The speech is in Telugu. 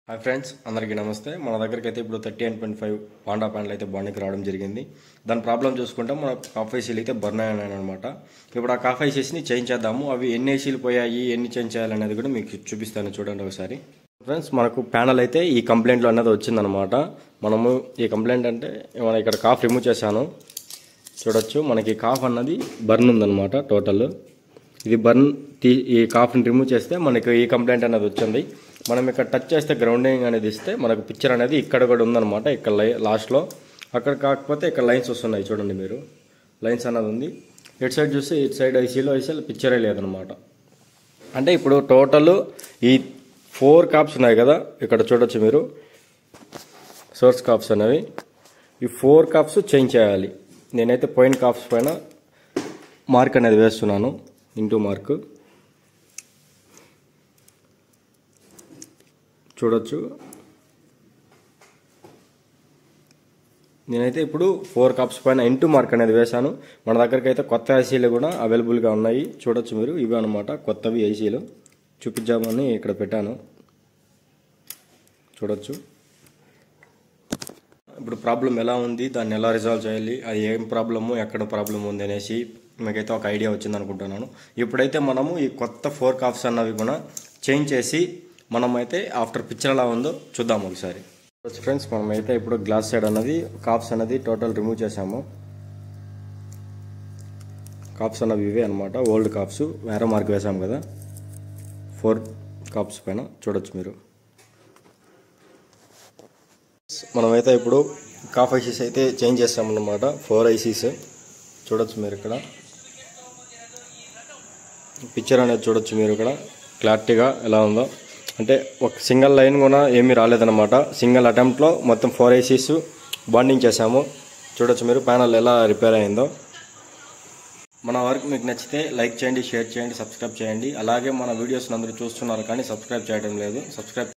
హాయ్ ఫ్రెండ్స్, అందరికీ నమస్తే. మన దగ్గరికి అయితే ఇప్పుడు 38.5 వాండా ప్యానల్ అయితే బాండ్కి రావడం జరిగింది. దాని ప్రాబ్లం చూసుకుంటే మన కాఫ్ ఐసీలు అయితే బర్న్ అయ్యాయి అనమాట. ఇప్పుడు ఆ కాఫ్ ఐసీస్ని చేంజ్ చేద్దాము. అవి ఎన్ని ఐసీలు పోయాయి, ఎన్ని చేంజ్ చేయాలనేది కూడా మీకు చూపిస్తాను, చూడండి ఒకసారి. ఫ్రెండ్స్, మనకు ప్యానల్ అయితే ఈ కంప్లైంట్లో అన్నది వచ్చిందనమాట. మనము ఈ కంప్లైంట్ అంటే మనం ఇక్కడ కాఫ్ రిమూవ్ చేశాను, చూడొచ్చు. మనకి కాఫ్ అన్నది బర్న్ ఉందన్నమాట. టోటల్ ఇది బర్న్ ఈ కాఫ్ని రిమూవ్ చేస్తే మనకి ఈ కంప్లైంట్ అనేది వచ్చింది. మనం ఇక్కడ టచ్ చేస్తే గ్రౌండింగ్ అనేది ఇస్తే మనకు పిక్చర్ అనేది ఇక్కడ కూడా ఉందన్నమాట. ఇక్కడ లాస్ట్లో అక్కడ కాకపోతే ఇక్కడ లైన్స్ వస్తున్నాయి, చూడండి మీరు. లైన్స్ అనేది ఉంది. ఇటు సైడ్ చూస్తే ఇటు సైడ్ ఐసీలో పిక్చరే లేదనమాట. అంటే ఇప్పుడు టోటల్ ఈ 4 కాప్స్ ఉన్నాయి కదా, ఇక్కడ చూడొచ్చు మీరు. సోర్స్ కాప్స్ అనేవి ఈ 4 కాప్స్ చేంజ్ చేయాలి. నేనైతే పోయిన కాప్స్ పైన మార్క్ అనేది వేస్తున్నాను, ఇంటూ మార్క్. చూడొచ్చు. నేనైతే ఇప్పుడు 4 కాప్స్ పైన ఇంటూ మార్క్ అనేది వేశాను. మన దగ్గరికి అయితే కొత్త ఐసీలు కూడా అవైలబుల్గా ఉన్నాయి, చూడొచ్చు మీరు. ఇవి అనమాట కొత్తవి ఐసీలు, చూపించామని ఇక్కడ పెట్టాను, చూడొచ్చు. ఇప్పుడు ప్రాబ్లం ఎలా ఉంది, దాన్ని ఎలా రిజాల్వ్ చేయాలి, అది ఏం ప్రాబ్లము, ఎక్కడ ప్రాబ్లం ఉంది అనేసి మీకైతే ఒక ఐడియా వచ్చింది అనుకుంటున్నాను. ఇప్పుడైతే మనము ఈ కొత్త 4 కాప్స్ అన్నవి కూడా చేంజ్ చేసి మనమైతే ఆఫ్టర్ పిక్చర్ ఎలా ఉందో చూద్దాం ఒకసారి. ఫ్రెండ్స్, మనమైతే ఇప్పుడు గ్లాస్ సైడ్ అన్నది కాప్స్ అనేది టోటల్ రిమూవ్ చేసాము. కాప్స్ అన్నవి ఇవే అనమాట, ఓల్డ్ కాప్స్. వేరే మార్క్ వేసాము కదా 4 కాప్స్ పైన, చూడొచ్చు మీరు. మనమైతే ఇప్పుడు కాఫ్ ఐసీస్ అయితే చేంజ్ చేస్తామన్నమాట. 4 ఐసీస్ చూడొచ్చు మీరు. ఇక్కడ పిక్చర్ అనేది చూడొచ్చు మీరు. ఇక్కడ క్లారిటీగా ఎలా ఉందో, అంటే ఒక సింగిల్ లైన్ కూడా ఏమీ రాలేదన్నమాట. సింగిల్ అటెంప్ట్లో మొత్తం 4 ఐసీస్ బాండింగ్ చేసాము, చూడొచ్చు మీరు. ప్యానల్ ఎలా రిపేర్ అయిందో. మన వర్క్ మీకు నచ్చితే లైక్ చేయండి, షేర్ చేయండి, సబ్స్క్రైబ్ చేయండి. అలాగే మన వీడియోస్ని అందరూ చూస్తున్నారు కానీ సబ్స్క్రైబ్ చేయడం లేదు. సబ్స్క్రైబ్